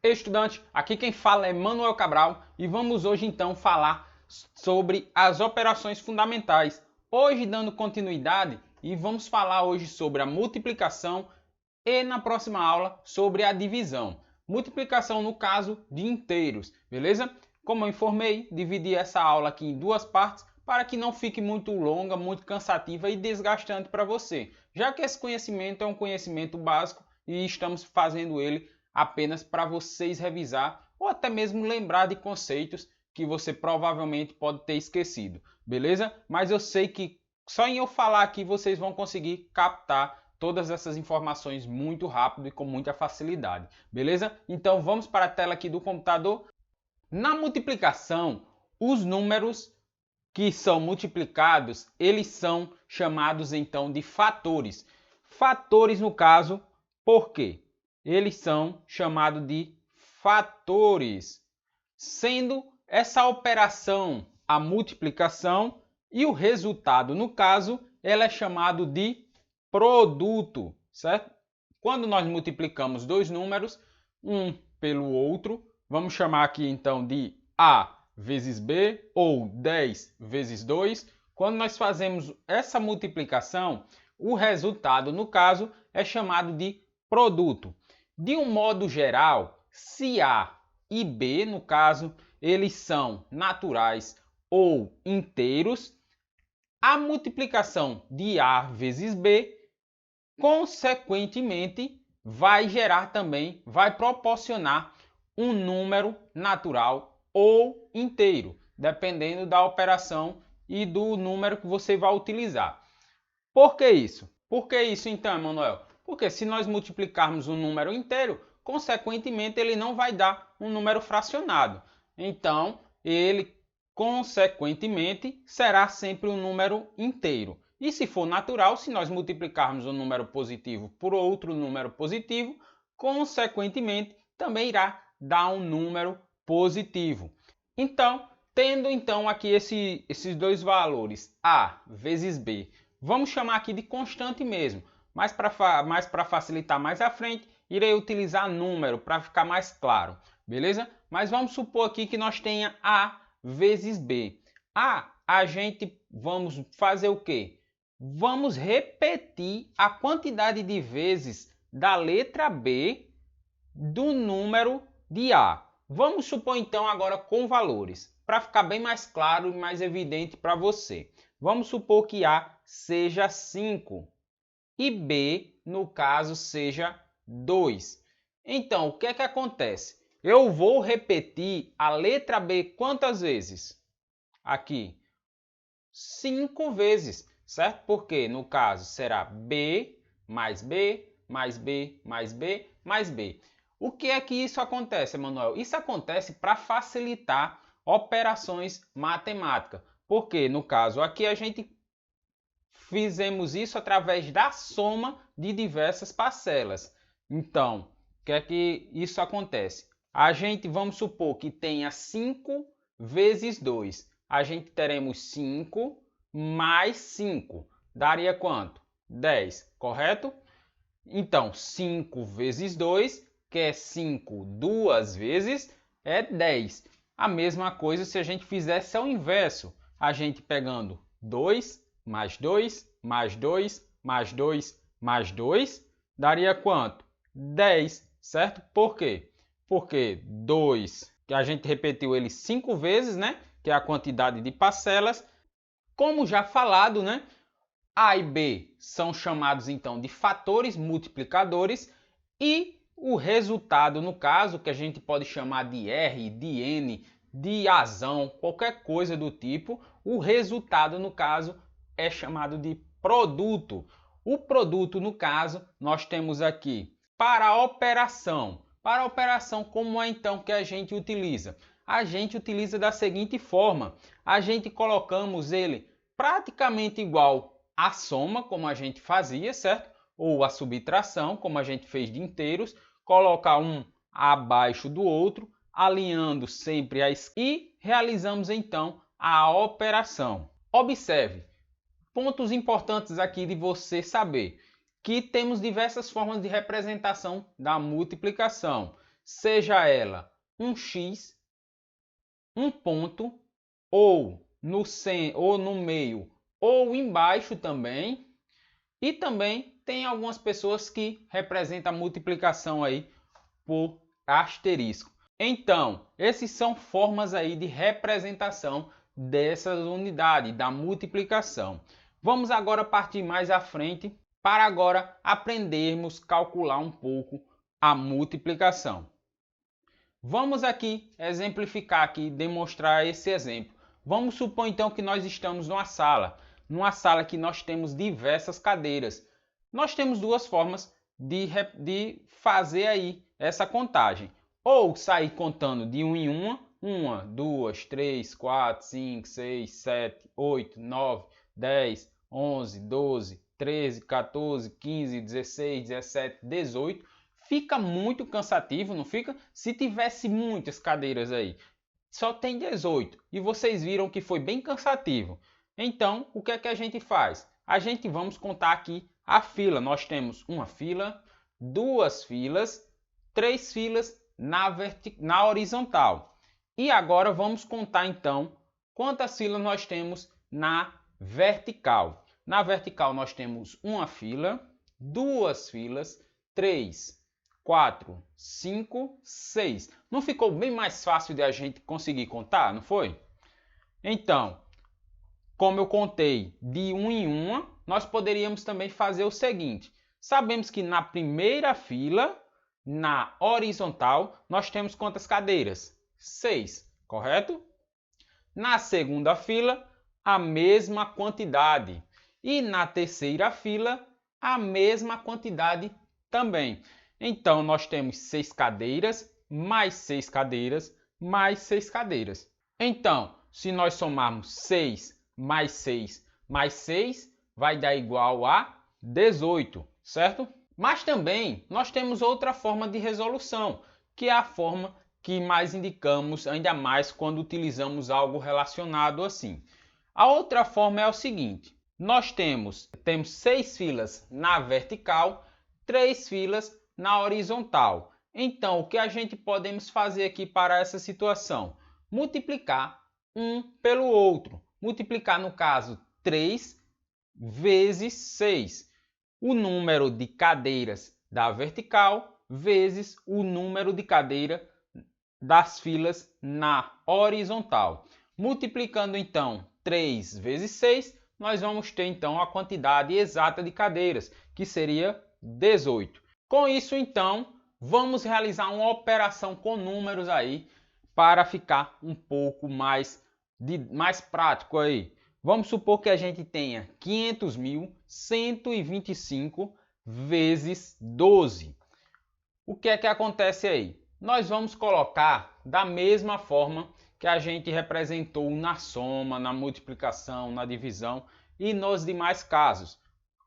Estudante, aqui quem fala é Manuel Cabral e vamos hoje então falar sobre as operações fundamentais. Hoje dando continuidade e vamos falar hoje sobre a multiplicação e na próxima aula sobre a divisão. Multiplicação no caso de inteiros, beleza? Como eu informei, dividi essa aula aqui em duas partes para que não fique muito longa, muito cansativa e desgastante para você, já que esse conhecimento é um conhecimento básico e estamos fazendo ele apenas para vocês revisar ou até mesmo lembrar de conceitos que você provavelmente pode ter esquecido, beleza? Mas eu sei que só em eu falar aqui vocês vão conseguir captar todas essas informações muito rápido e com muita facilidade, beleza? Então vamos para a tela aqui do computador. Na multiplicação, os números que são multiplicados, eles são chamados então de fatores. Fatores no caso, por quê? Eles são chamados de fatores, sendo essa operação a multiplicação e o resultado, no caso, ela é chamado de produto, certo? Quando nós multiplicamos dois números, um pelo outro, vamos chamar aqui então de A vezes B ou 10 vezes 2. Quando nós fazemos essa multiplicação, o resultado, no caso, é chamado de produto. De um modo geral, se A e B, no caso, eles são naturais ou inteiros, a multiplicação de A vezes B, consequentemente, vai gerar também, vai proporcionar um número natural ou inteiro, dependendo da operação e do número que você vai utilizar. Por que isso? Por que isso então, Emanuel? Porque se nós multiplicarmos um número inteiro, consequentemente ele não vai dar um número fracionado. Então, ele consequentemente será sempre um número inteiro. E se for natural, se nós multiplicarmos um número positivo por outro número positivo, consequentemente também irá dar um número positivo. Então, tendo então aqui esses dois valores, A vezes B, vamos chamar aqui de constante mesmo, mas para facilitar mais à frente, irei utilizar número para ficar mais claro, beleza? Mas vamos supor aqui que nós tenha A vezes B. A gente vamos fazer o quê? Vamos repetir a quantidade de vezes da letra B do número de A. Vamos supor então agora com valores, para ficar bem mais claro e mais evidente para você. Vamos supor que A seja 5 e B, no caso, seja 2. Então, o que é que acontece? Eu vou repetir a letra B quantas vezes? Aqui, 5 vezes, certo? Porque no caso será B mais B mais B mais B mais B. O que é que isso acontece, Emanuel? Isso acontece para facilitar operações matemáticas. Porque no caso aqui a gente fizemos isso através da soma de diversas parcelas. Então, o que é que isso acontece? A gente, vamos supor que tenha 5 vezes 2. A gente teremos 5 mais 5. Daria quanto? 10, correto? Então, 5 vezes 2, que é 5 duas vezes, é 10. A mesma coisa se a gente fizesse ao inverso. A gente pegando 2 mais 2, mais 2, mais 2, mais 2, daria quanto? 10, certo? Por quê? Porque 2, que a gente repetiu ele 5 vezes, né? Que é a quantidade de parcelas. Como já falado, né? A e B são chamados então de fatores multiplicadores e o resultado, no caso, que a gente pode chamar de R, de N, de azão, qualquer coisa do tipo, o resultado, no caso, é chamado de produto. O produto, no caso, nós temos aqui para a operação. Para a operação, como é então que a gente utiliza? A gente utiliza da seguinte forma: a gente colocamos ele praticamente igual à soma, como a gente fazia, certo? Ou a subtração, como a gente fez de inteiros, colocar um abaixo do outro, alinhando sempre a esquerda e realizamos então a operação. Observe, pontos importantes aqui de você saber que temos diversas formas de representação da multiplicação, seja ela um X, um ponto, ou no meio, ou embaixo também. E também tem algumas pessoas que representam a multiplicação aí por asterisco. Então, essas são formas aí de representação dessas unidades, da multiplicação. Vamos agora partir mais à frente para agora aprendermos a calcular um pouco a multiplicação. Vamos aqui exemplificar aqui, demonstrar esse exemplo. Vamos supor então que nós estamos numa sala que nós temos diversas cadeiras. Nós temos duas formas de fazer aí essa contagem. Ou sair contando de 1 em 1, 2, 3, 4, 5, 6, 7, 8, 9, 10, 11, 12, 13, 14, 15, 16, 17, 18. Fica muito cansativo, não fica? Se tivesse muitas cadeiras aí, só tem 18 e vocês viram que foi bem cansativo. Então, o que é que a gente faz? Vamos contar aqui a fila. Nós temos uma fila, duas filas, três filas na horizontal. E agora vamos contar então quantas filas nós temos na vertical. Na vertical nós temos uma fila, duas filas, 3, 4, 5, 6. Não ficou bem mais fácil de a gente conseguir contar, não foi? Então, como eu contei de 1 em 1, nós poderíamos também fazer o seguinte. Sabemos que na primeira fila, na horizontal, nós temos quantas cadeiras? 6, correto? Na segunda fila, a mesma quantidade. E na terceira fila, a mesma quantidade também. Então, nós temos 6 cadeiras, mais 6 cadeiras, mais 6 cadeiras. Então, se nós somarmos 6 mais 6 mais 6, vai dar igual a 18, certo? Mas também nós temos outra forma de resolução, que é a forma que mais indicamos, ainda mais quando utilizamos algo relacionado assim. A outra forma é o seguinte, nós temos 6 filas na vertical, 3 filas na horizontal. Então, o que a gente podemos fazer aqui para essa situação? Multiplicar um pelo outro. Multiplicar, no caso, 3 vezes 6. O número de cadeiras da vertical vezes o número de cadeiras das filas na horizontal. Multiplicando, então, 3 vezes 6, nós vamos ter, então, a quantidade exata de cadeiras, que seria 18. Com isso, então, vamos realizar uma operação com números aí para ficar um pouco mais prático aí. Vamos supor que a gente tenha 500.125 vezes 12. O que é que acontece aí? Nós vamos colocar da mesma forma que a gente representou na soma, na multiplicação, na divisão e nos demais casos.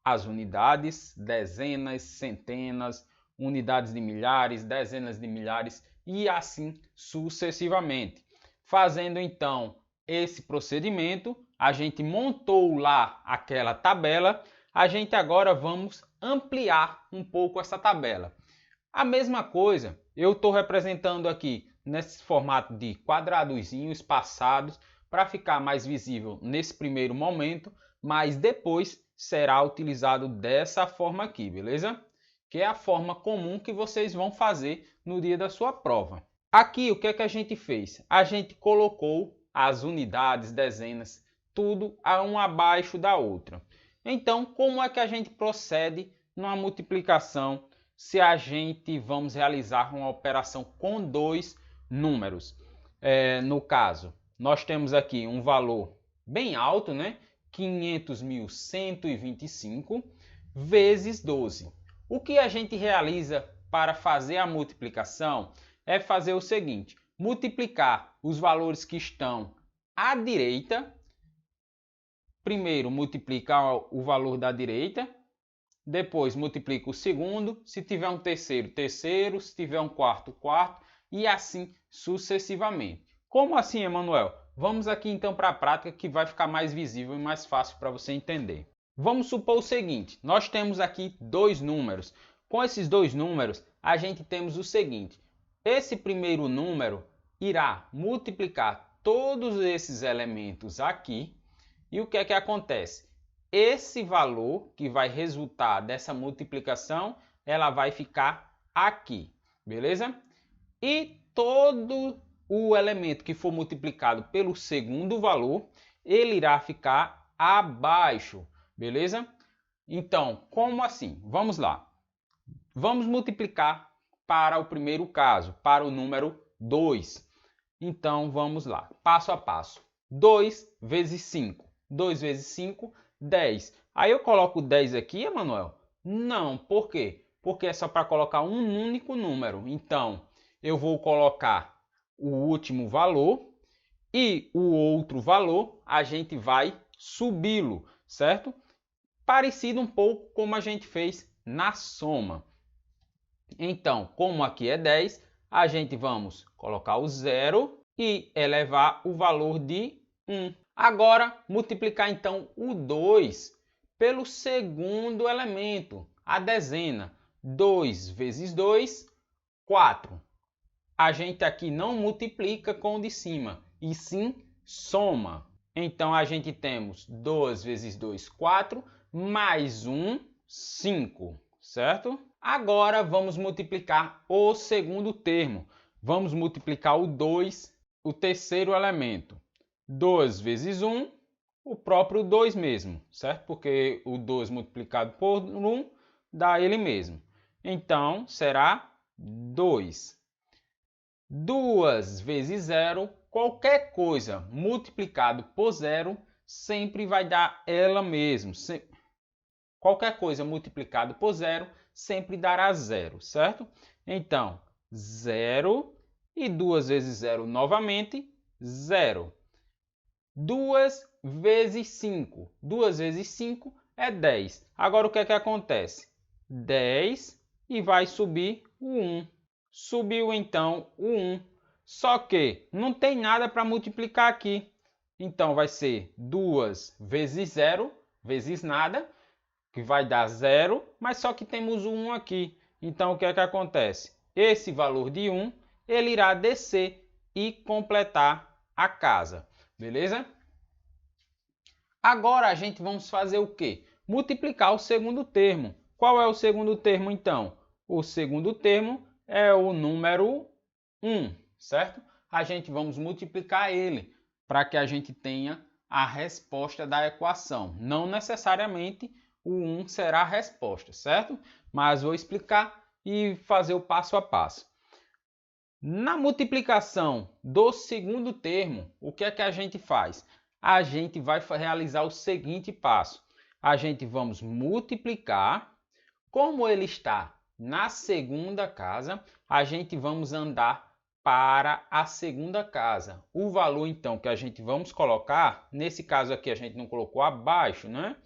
As unidades, dezenas, centenas, unidades de milhares, dezenas de milhares e assim sucessivamente. Fazendo então esse procedimento, a gente montou lá aquela tabela, a gente agora vamos ampliar um pouco essa tabela. A mesma coisa, eu estou representando aqui nesse formato de quadradozinhos espaçados para ficar mais visível nesse primeiro momento, mas depois será utilizado dessa forma aqui, beleza? Que é a forma comum que vocês vão fazer no dia da sua prova. Aqui, o que é que a gente fez? A gente colocou as unidades, dezenas, tudo uma abaixo da outra. Então, como é que a gente procede numa multiplicação se a gente vamos realizar uma operação com dois números? No caso, nós temos aqui um valor bem alto, né? 500.125 vezes 12. O que a gente realiza para fazer a multiplicação é fazer o seguinte, multiplicar os valores que estão à direita. Primeiro multiplica o valor da direita, depois multiplica o segundo, se tiver um terceiro, terceiro, se tiver um quarto, quarto, e assim sucessivamente. Como assim, Emanuel? Vamos aqui então para a prática que vai ficar mais visível e mais fácil para você entender. Vamos supor o seguinte, nós temos aqui dois números. Com esses dois números, a gente temos o seguinte, esse primeiro número irá multiplicar todos esses elementos aqui. E o que é que acontece? Esse valor que vai resultar dessa multiplicação, ela vai ficar aqui, beleza? E todo o elemento que for multiplicado pelo segundo valor, ele irá ficar abaixo, beleza? Então, como assim? Vamos lá. Vamos multiplicar para o primeiro caso, para o número 2. Então, vamos lá, passo a passo. 2 vezes 5. 2 vezes 5, 10. Aí eu coloco 10 aqui, Emanuel? Não, por quê? Porque é só para colocar um único número. Então, eu vou colocar o último valor e o outro valor a gente vai subi-lo, certo? Parecido um pouco como a gente fez na soma. Então, como aqui é 10, a gente vamos colocar o zero e elevar o valor de 1. Agora, multiplicar então o 2 pelo segundo elemento, a dezena. 2 vezes 2, 4. A gente aqui não multiplica com o de cima, e sim soma. Então, a gente temos 2 vezes 2, 4, mais 1, 5, certo? Agora, vamos multiplicar o segundo termo. Vamos multiplicar o 2, o terceiro elemento. 2 vezes 1, o próprio 2 mesmo, certo? Porque o 2 multiplicado por 1 dá ele mesmo. Então, será 2. 2 vezes 0, qualquer coisa multiplicado por 0 sempre vai dar ela mesmo. Qualquer coisa multiplicado por 0 sempre dará 0, certo? Então, 0 e 2 vezes 0 novamente, 0. 2 vezes 5. 2 vezes 5 é 10. Agora o que é que acontece? 10 e vai subir o 1. Subiu então o 1. Só que não tem nada para multiplicar aqui. Então vai ser 2 vezes 0, vezes nada, que vai dar 0, mas só que temos o 1 aqui. Então o que é que acontece? Esse valor de 1, ele irá descer e completar a casa. Beleza? Agora a gente vamos fazer o quê? Multiplicar o segundo termo. Qual é o segundo termo então? O segundo termo é o número 1, certo? A gente vamos multiplicar ele para que a gente tenha a resposta da equação. Não necessariamente o 1 será a resposta, certo? Mas vou explicar e fazer o passo a passo. Na multiplicação do segundo termo, o que é que a gente faz? A gente vai realizar o seguinte passo. A gente vamos multiplicar, como ele está na segunda casa, a gente vamos andar para a segunda casa. O valor, então, que a gente vamos colocar, nesse caso aqui a gente não colocou abaixo, né?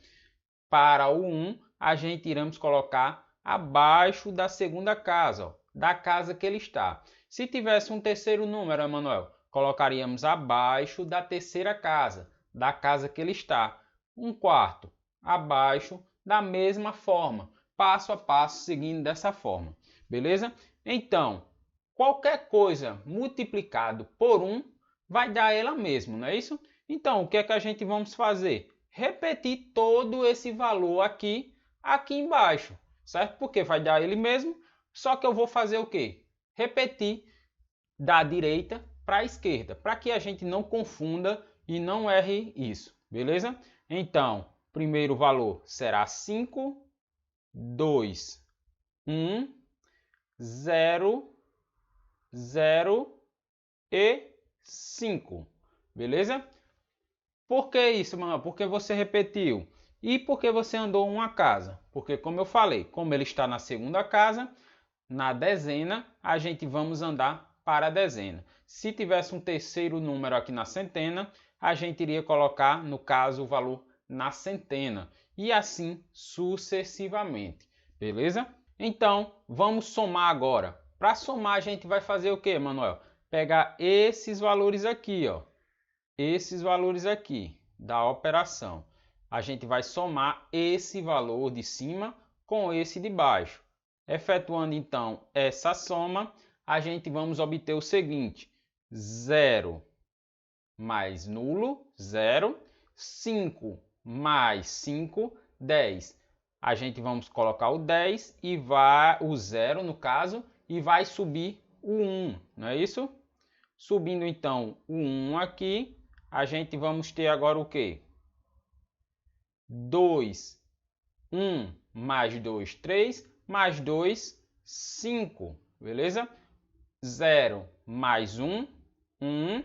Para o 1, a gente iremos colocar abaixo da segunda casa, ó, da casa que ele está. Se tivesse um terceiro número, Emanuel, colocaríamos abaixo da terceira casa, da casa que ele está. Um quarto, abaixo da mesma forma, passo a passo, seguindo dessa forma. Beleza? Então, qualquer coisa multiplicado por 1 vai dar ela mesmo, não é isso? Então, o que é que a gente vamos fazer? Repetir todo esse valor aqui embaixo, certo? Porque vai dar ele mesmo, só que eu vou fazer o quê? Repetir da direita para a esquerda, para que a gente não confunda e não erre isso, beleza? Então, primeiro valor será 5, 2, 1, 0, 0 e 5, beleza? Por que isso, mano? Porque você repetiu. E porque você andou uma casa? Porque, como eu falei, como ele está na segunda casa, na dezena, a gente vamos andar para a dezena. Se tivesse um terceiro número aqui na centena, a gente iria colocar, no caso, o valor na centena. E assim sucessivamente. Beleza? Então, vamos somar agora. Para somar, a gente vai fazer o que, Manuel? Pegar esses valores aqui, ó. Esses valores aqui da operação. A gente vai somar esse valor de cima com esse de baixo. Efetuando então essa soma, a gente vamos obter o seguinte: 0 mais nulo, 0. 5 mais 5, 10. A gente vamos colocar o 10 e vai o 0 no caso e vai subir o 1, não é isso? Subindo então o 1 aqui, a gente vamos ter agora o quê? 2, 1 mais 2, 3, mais 2, 5, beleza? 0 mais 1, 1,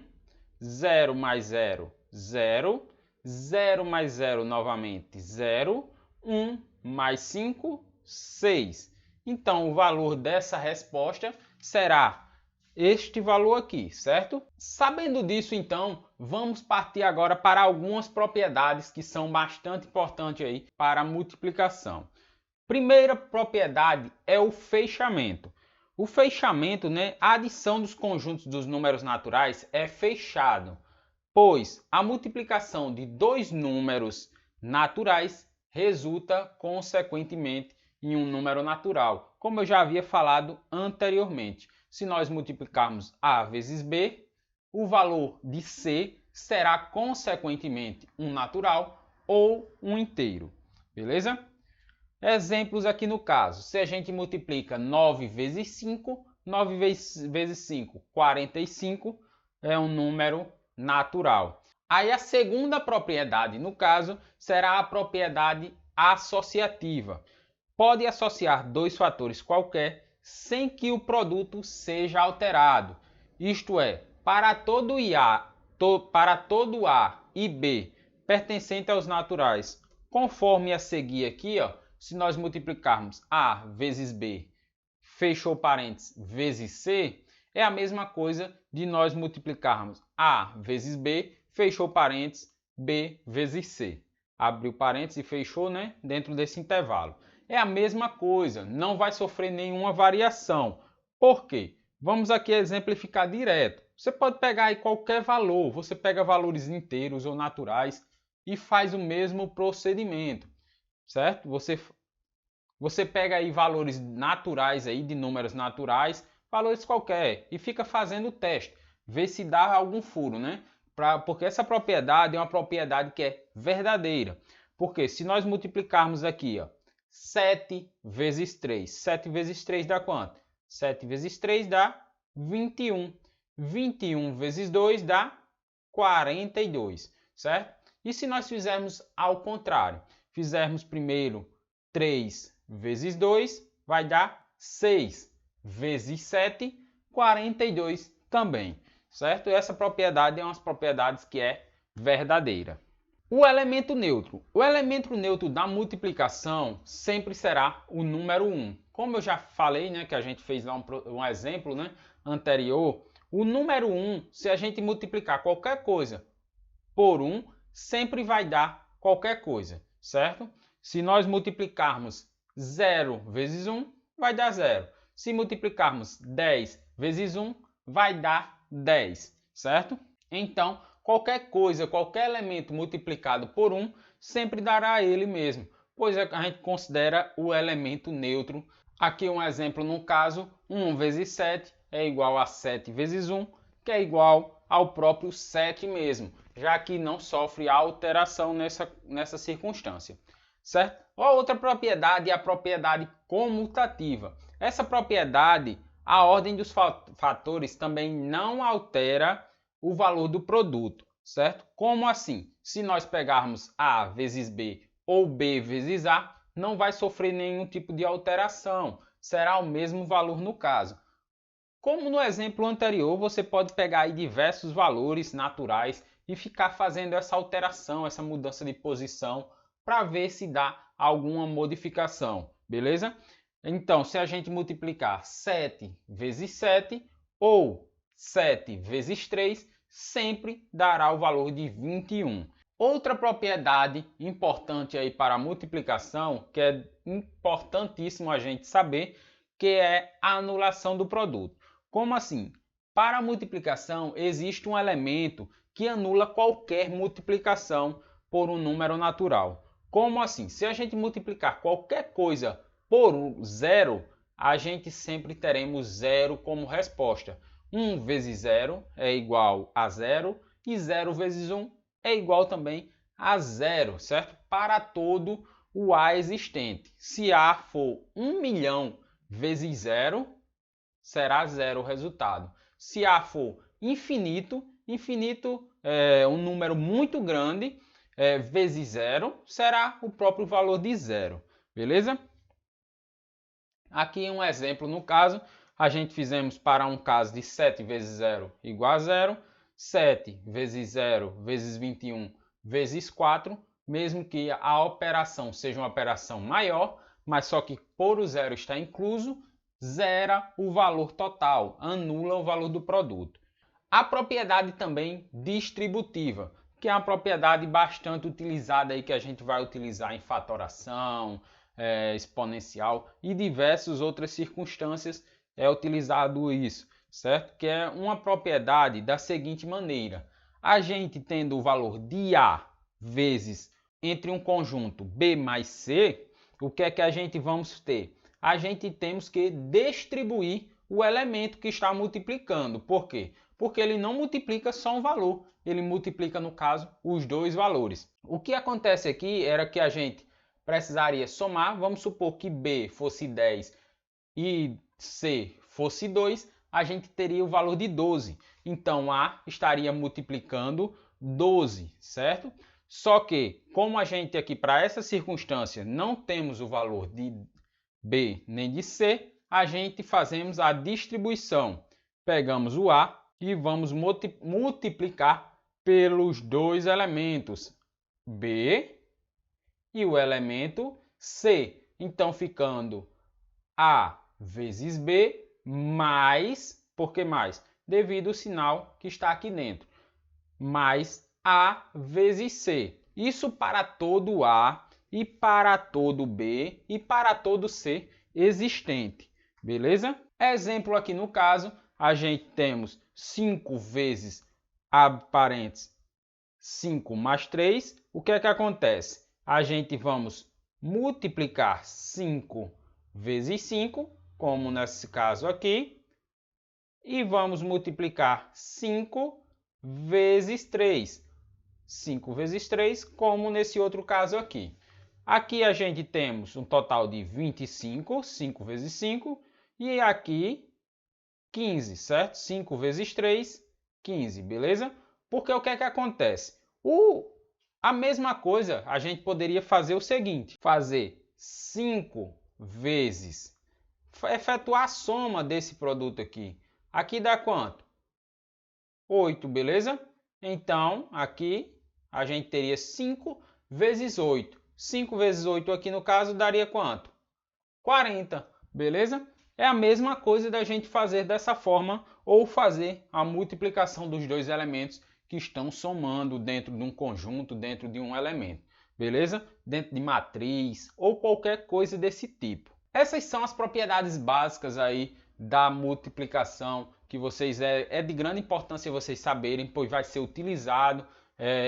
0 mais 0, 0, 0 mais 0 novamente, 0, 1 mais 5, 6. Então, o valor dessa resposta será este valor aqui, certo? Sabendo disso, então, vamos partir agora para algumas propriedades que são bastante importantes aí para a multiplicação. Primeira propriedade é o fechamento. O fechamento, a adição dos conjuntos dos números naturais é fechado, pois a multiplicação de dois números naturais resulta, consequentemente, em um número natural, como eu já havia falado anteriormente. Se nós multiplicarmos A vezes B, o valor de C será, consequentemente, um natural ou um inteiro. Beleza? Exemplos aqui no caso. Se a gente multiplica 9 vezes 5, 9 vezes 5, 45, é um número natural. Aí a segunda propriedade, no caso, será a propriedade associativa. Pode associar dois fatores qualquer sem que o produto seja alterado. Isto é, para todo A e B pertencente aos naturais, conforme a seguir aqui, se nós multiplicarmos A vezes B, fechou parênteses, vezes C, é a mesma coisa de nós multiplicarmos A vezes B, fechou parênteses, B vezes C. Abriu parênteses e fechou, dentro desse intervalo. É a mesma coisa, não vai sofrer nenhuma variação. Por quê? Vamos aqui exemplificar direto. Você pode pegar aí qualquer valor, você pega valores inteiros ou naturais e faz o mesmo procedimento, certo? Você pega aí valores naturais aí, de números naturais, valores qualquer, e fica fazendo o teste, vê se dá algum furo, porque essa propriedade é uma propriedade que é verdadeira. Porque se nós multiplicarmos aqui, 7 vezes 3. 7 vezes 3 dá quanto? 7 vezes 3 dá 21. 21 vezes 2 dá 42, certo? E se nós fizermos ao contrário? Fizermos primeiro 3 vezes 2, vai dar 6 vezes 7, 42 também, certo? Essa propriedade é uma das propriedades que é verdadeira. O elemento neutro. O elemento neutro da multiplicação sempre será o número 1. Como eu já falei, que a gente fez lá um exemplo anterior, o número 1, se a gente multiplicar qualquer coisa por 1, sempre vai dar qualquer coisa, certo? Se nós multiplicarmos 0 vezes 1, vai dar 0. Se multiplicarmos 10 vezes 1, vai dar 10, certo? Então, qualquer coisa, qualquer elemento multiplicado por 1, sempre dará ele mesmo, pois a gente considera o elemento neutro. Aqui um exemplo, no caso, 1 vezes 7 é igual a 7 vezes 1, que é igual ao próprio 7 mesmo, já que não sofre alteração nessa circunstância, certo? A outra propriedade é a propriedade comutativa. Essa propriedade, a ordem dos fatores também não altera o valor do produto, certo? Como assim? Se nós pegarmos A vezes B ou B vezes A, não vai sofrer nenhum tipo de alteração, será o mesmo valor no caso. Como no exemplo anterior, você pode pegar aí diversos valores naturais e ficar fazendo essa alteração, essa mudança de posição, para ver se dá alguma modificação, beleza? Então, se a gente multiplicar 7 vezes 7 ou 7 vezes 3, sempre dará o valor de 21. Outra propriedade importante aí para a multiplicação, que é importantíssimo a gente saber, que é a anulação do produto. Como assim? Para a multiplicação, existe um elemento que anula qualquer multiplicação por um número natural. Como assim? Se a gente multiplicar qualquer coisa por 0, a gente sempre teremos zero como resposta. 1 vezes 0 é igual a 0 e 0 vezes 1 é igual também a 0, certo? Para todo o A existente. Se A for 1 milhão vezes 0, será 0 o resultado. Se A for infinito, infinito é um número muito grande, vezes 0, será o próprio valor de 0, beleza? Aqui um exemplo, no caso, a gente fizemos para um caso de 7 vezes 0 igual a 0, 7 vezes 0 vezes 21 vezes 4, mesmo que a operação seja uma operação maior, mas só que por o zero estar incluso, zera o valor total, anula o valor do produto. A propriedade também distributiva, que é uma propriedade bastante utilizada aí, que a gente vai utilizar em fatoração, exponencial e diversas outras circunstâncias é utilizado isso, certo? Que é uma propriedade da seguinte maneira: a gente tendo o valor de A vezes entre um conjunto B mais C, o que é que a gente vamos ter? A gente temos que distribuir o elemento que está multiplicando. Por quê? Porque ele não multiplica só um valor, ele multiplica, no caso, os dois valores. O que acontece aqui era que a gente precisaria somar, vamos supor que B fosse 10 e C fosse 2, a gente teria o valor de 12. Então A estaria multiplicando 12, certo? Só que, como a gente aqui para essa circunstância não temos o valor de B nem de C, a gente fazemos a distribuição. Pegamos o A e vamos multiplicar pelos dois elementos B e o elemento C. Então, ficando A vezes B mais, por que mais? Devido ao sinal que está aqui dentro, mais A vezes C. Isso para todo A e para todo B e para todo C existente, beleza? Exemplo aqui no caso, a gente temos 5 vezes, abre parênteses, 5 mais 3. O que é que acontece? A gente vamos multiplicar 5 vezes 5, como nesse caso aqui, e vamos multiplicar 5 vezes 3. 5 vezes 3, como nesse outro caso aqui. Aqui a gente temos um total de 25, 5 vezes 5, e aqui 15, certo? 5 vezes 3, 15, beleza? Porque o que é que acontece? A mesma coisa a gente poderia fazer o seguinte, fazer 5 vezes, efetuar a soma desse produto aqui. Aqui dá quanto? 8, beleza? Então, aqui a gente teria 5 vezes 8. 5 vezes 8 aqui no caso daria quanto? 40, beleza? É a mesma coisa da gente fazer dessa forma ou fazer a multiplicação dos dois elementos que estão somando dentro de um conjunto, dentro de um elemento, beleza? Dentro de matriz ou qualquer coisa desse tipo. Essas são as propriedades básicas aí da multiplicação que vocês é de grande importância vocês saberem, pois vai ser utilizado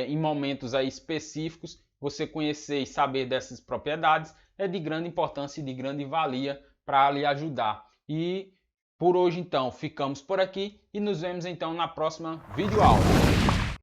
em momentos aí específicos. Você conhecer e saber dessas propriedades é de grande importância e de grande valia para lhe ajudar. E por hoje então ficamos por aqui e nos vemos então na próxima videoaula.